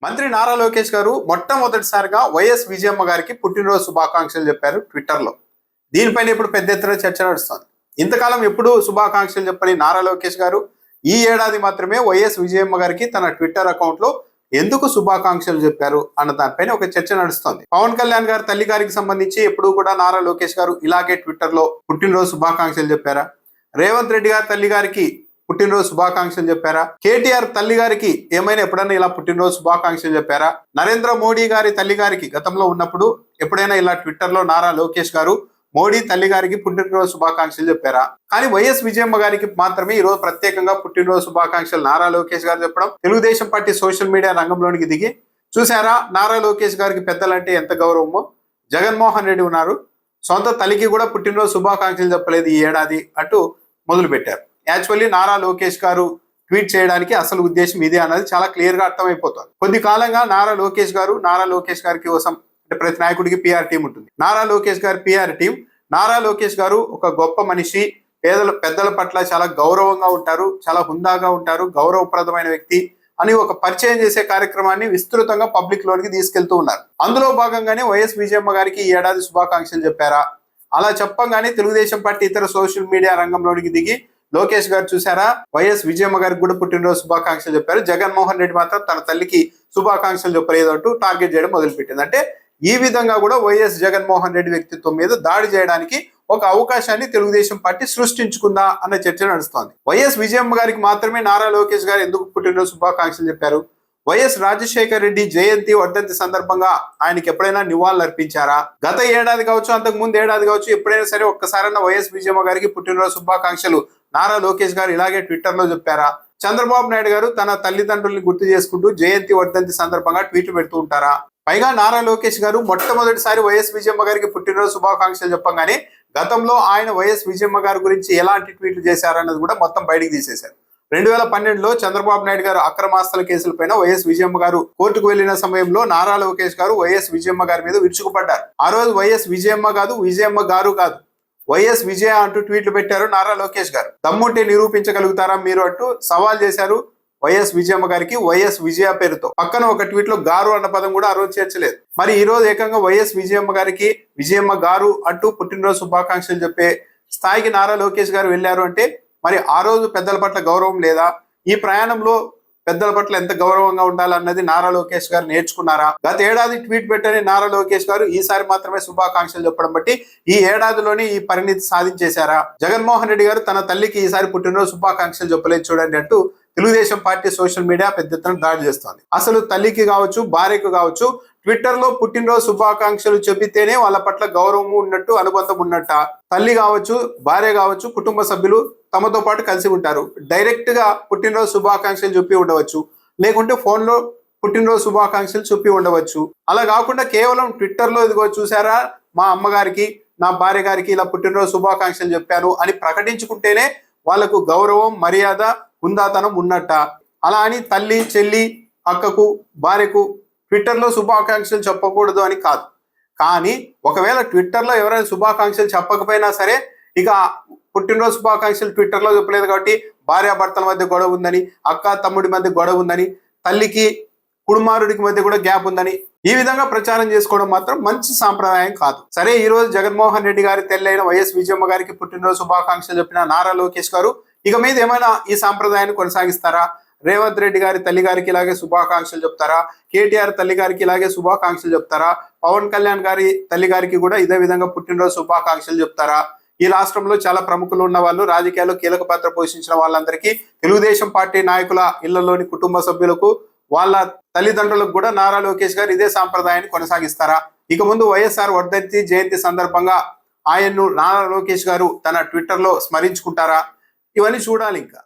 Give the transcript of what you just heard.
మంత్రి నారా లోకేష్ గారు మొట్టమొదటిసారిగా వైఎస్ విజయమ్మ గారికి పుట్టినరోజు శుభాకాంక్షలు చెప్పారు ట్విట్టర్లో. దీనిపైన ఇప్పుడు పెద్ద ఎత్తున చర్చ నడుస్తుంది. ఇంతకాలం ఎప్పుడు శుభాకాంక్షలు చెప్పని నారా లోకేష్ గారు ఈ ఏడాది మాత్రమే వైఎస్ విజయమ్మ గారికి తన ట్విట్టర్ అకౌంట్లో ఎందుకు శుభాకాంక్షలు చెప్పారు అన్న దానిపైన ఒక చర్చ నడుస్తుంది. పవన్ కళ్యాణ్ గారి తల్లి గారికి సంబంధించి ఎప్పుడు కూడా నారా లోకేష్ గారు ఇలాగే ట్విట్టర్లో పుట్టినరోజు శుభాకాంక్షలు చెప్పారా? రేవంత్ రెడ్డి గారి తల్లి గారికి పుట్టినరోజు శుభాకాంక్షలు చెప్పారా? కేటీఆర్ తల్లి గారికి ఏమైనా ఎప్పుడైనా ఇలా పుట్టినరోజు శుభాకాంక్షలు చెప్పారా? నరేంద్ర మోడీ గారి తల్లి గారికి గతంలో ఉన్నప్పుడు ఎప్పుడైనా ఇలా ట్విట్టర్లో నారా లోకేష్ గారు మోడీ తల్లి గారికి పుట్టినరోజు శుభాకాంక్షలు చెప్పారా? కానీ వైఎస్ విజయమ్మ గారికి మాత్రమే ఈ రోజు ప్రత్యేకంగా పుట్టినరోజు శుభాకాంక్షలు నారా లోకేష్ గారు చెప్పడం, తెలుగుదేశం పార్టీ సోషల్ మీడియా రంగంలోనికి దిగి చూసారా నారా లోకేష్ గారికి పెద్దలంటే ఎంత గౌరవమో. జగన్మోహన్ రెడ్డి ఉన్నారు, సొంత తల్లికి కూడా పుట్టినరోజు శుభాకాంక్షలు చెప్పలేదు ఈ ఏడాది అంటూ మొదలు పెట్టారు. యాక్చువల్లీ నారా లోకేష్ గారు ట్వీట్ చేయడానికి అసలు ఉద్దేశం ఇదే అన్నది చాలా క్లియర్ గా అర్థమైపోతుంది. కొద్ది కాలంగా నారా లోకేష్ గారికి కోసం అంటే ప్రతి నాయకుడికి పిఆర్ టీం ఉంటుంది. నారా లోకేష్ గారి పిఆర్ టీం నారా లోకేష్ గారు ఒక గొప్ప మనిషి, పెద్దల పట్ల చాలా గౌరవంగా ఉంటారు, చాలా హుందాగా ఉంటారు, గౌరవప్రదమైన వ్యక్తి అని ఒక పరిచయం చేసే కార్యక్రమాన్ని విస్తృతంగా పబ్లిక్ లోనికి తీసుకెళ్తూ ఉన్నారు. అందులో భాగంగానే వైఎస్ విజయమ్మ గారికి ఈ ఏడాది శుభాకాంక్షలు చెప్పారా? అలా చెప్పంగానే తెలుగుదేశం పార్టీ ఇతర సోషల్ మీడియా రంగంలోనికి దిగి లోకేష్ గారు చూసారా వైఎస్ విజయమ్మ గారికి కూడా పుట్టినరోజు శుభాకాంక్షలు చెప్పారు, జగన్మోహన్ రెడ్డి మాత్రం తన తల్లికి శుభాకాంక్షలు చెప్పలేదు అంటూ టార్గెట్ చేయడం మొదలుపెట్టింది. అంటే ఈ విధంగా కూడా వైఎస్ జగన్మోహన్ రెడ్డి వ్యక్తిత్వం మీద దాడి చేయడానికి ఒక అవకాశాన్ని తెలుగుదేశం పార్టీ సృష్టించుకుందా అన్న చర్చ నడుస్తోంది. వైఎస్ విజయమ్మ గారికి మాత్రమే నారా లోకేష్ గారు ఎందుకు పుట్టినరోజు శుభాకాంక్షలు చెప్పారు? వైఎస్ రాజశేఖర రెడ్డి జయంతి వర్ధంతి సందర్భంగా ఆయనకి ఎప్పుడైనా నివాళులు అర్పించారా? గత ఏడాది కావచ్చు, అంతకు ముందు ఏడాది కావచ్చు, ఎప్పుడైనా సరే ఒక్కసారైనా వైఎస్ విజయమ్మ గారికి పుట్టినరోజు శుభాకాంక్షలు నారా లోకేష్ గారు ఇలాగే ట్విట్టర్ లో చెప్పారా? చంద్రబాబు నాయుడు గారు తన తల్లిదండ్రుల్ని గుర్తు చేసుకుంటూ జయంతి వర్ధంతి సందర్భంగా ట్వీట్లు పెడుతూ ఉంటారా? పైగా నారా లోకేష్ గారు మొట్టమొదటిసారి వైఎస్ విజయమ్మ గారికి పుట్టినరోజు శుభాకాంక్షలు చెప్పగానే గతంలో ఆయన వైఎస్ విజయమ్మ గారి గురించి ఎలాంటి ట్వీట్లు చేశారన్నది కూడా మొత్తం బయటికి తీసేశారు. 2012లో చంద్రబాబు నాయుడు గారు అక్రమాస్తుల కేసులపైన వైఎస్ విజయమ్మ గారు కోర్టుకు వెళ్లిన సమయంలో నారా లోకేష్ గారు వైఎస్ విజయమ్మ గారి మీద విరుచుకుపడ్డారు. ఆ రోజు వైఎస్ విజయమ్మ కాదు, విజయమ్మ గారు కాదు, వైఎస్ విజయ అంటూ ట్వీట్లు పెట్టారు నారా లోకేష్ గారు. దమ్ముంటే నిరూపించగలుగుతారా మీరు అంటూ సవాల్ చేశారు వైఎస్ విజయమ్మ గారికి వైఎస్ విజయ పేరుతో. పక్కన ఒక ట్వీట్ లో గారు అన్న పదం కూడా ఆ రోజు చేర్చలేదు. మరి ఈ రోజు ఏకంగా వైఎస్ విజయమ్మ గారికి విజయమ్మ గారు అంటూ పుట్టినరోజు శుభాకాంక్షలు చెప్పే స్థాయికి నారా లోకేష్ గారు వెళ్ళారు అంటే మరి ఆ రోజు పెద్దల పట్ల గౌరవం లేదా? ఈ ప్రయాణంలో పెద్దల పట్ల ఎంత గౌరవంగా ఉండాలన్నది నారా లోకేష్ గారు నేర్చుకున్నారా? గత ఏడాది ట్వీట్ పెట్టని నారా లోకేష్ గారు ఈసారి మాత్రమే శుభాకాంక్షలు చెప్పడం బట్టి ఈ ఏడాదిలోనే ఈ పరిణితి సాధించేశారా? జగన్మోహన్ రెడ్డి గారు తన తల్లికి ఈసారి పుట్టినరోజు శుభాకాంక్షలు చెప్పలేదు చూడండి అంటూ తెలుగుదేశం పార్టీ సోషల్ మీడియా పెద్ద ఎత్తున దాడి చేస్తోంది. అసలు తల్లికి కావచ్చు, భార్యకు కావచ్చు ట్విట్టర్ లో పుట్టినరోజు శుభాకాంక్షలు చెబితేనే వాళ్ళ పట్ల గౌరవం ఉన్నట్టు, అనుబంధం ఉన్నట్ట? తల్లి కావచ్చు, భార్య కావచ్చు, కుటుంబ సభ్యులు తమతో పాటు కలిసి ఉంటారు. డైరెక్ట్ గా పుట్టినరోజు శుభాకాంక్షలు చెప్పి ఉండవచ్చు, లేకుంటే ఫోన్ లో పుట్టినరోజు శుభాకాంక్షలు చెప్పి ఉండవచ్చు. అలా కాకుండా కేవలం ట్విట్టర్ లో ఇదిగో చూసారా మా అమ్మగారికి, నా భార్య గారికి ఇలా పుట్టినరోజు శుభాకాంక్షలు చెప్పాను అని ప్రకటించుకుంటేనే వాళ్ళకు గౌరవం, మర్యాద, హుందాతనం ఉన్నట్ట. అలా అని తల్లి, చెల్లి, అక్కకు, భార్యకు ట్విట్టర్లో శుభాకాంక్షలు చెప్పకూడదు అని కాదు. కానీ ఒకవేళ ట్విట్టర్లో ఎవరైనా శుభాకాంక్షలు చెప్పకపోయినా సరే, ఇక పుట్టినరోజు శుభాకాంక్షలు ట్విట్టర్లో చెప్పలేదు కాబట్టి భార్యాభర్తల మధ్య గొడవ ఉందని, అక్క తమ్ముడి మధ్య గొడవ ఉందని, తల్లికి కుమారుడికి మధ్య కూడా గ్యాప్ ఉందని ఈ విధంగా ప్రచారం చేసుకోవడం మాత్రం మంచి సాంప్రదాయం కాదు. సరే, ఈ రోజు జగన్మోహన్ రెడ్డి గారి తెల్లైన వైఎస్ విజయమ్మ గారికి పుట్టినరోజు శుభాకాంక్షలు చెప్పిన నారా లోకేష్ గారు ఇక మీద ఏమైనా ఈ సాంప్రదాయాన్ని కొనసాగిస్తారా? రేవంత్ రెడ్డి గారి తల్లి గారికి ఇలాగే శుభాకాంక్షలు చెప్తారా? కేటీఆర్ తల్లి గారికి ఇలాగే శుభాకాంక్షలు చెప్తారా? పవన్ కళ్యాణ్ గారి తల్లి గారికి కూడా ఇదే విధంగా పుట్టినరోజు శుభాకాంక్షలు చెప్తారా? ఈ రాష్ట్రంలో చాలా ప్రముఖులు ఉన్న వాళ్ళు, రాజకీయాల్లో కీలక పాత్ర పోషించిన వాళ్ళందరికీ, తెలుగుదేశం పార్టీ నాయకుల ఇళ్లలోని కుటుంబ సభ్యులకు, వాళ్ళ తల్లిదండ్రులకు కూడా నారా లోకేష్ గారు ఇదే సాంప్రదాయాన్ని కొనసాగిస్తారా? ఇక ముందు వైఎస్ఆర్ వర్ధంతి జయంతి సందర్భంగా ఆయన్ను నారా లోకేష్ గారు తన ట్విట్టర్లో స్మరించుకుంటారా? ఇవన్నీ చూడాలి ఇంకా.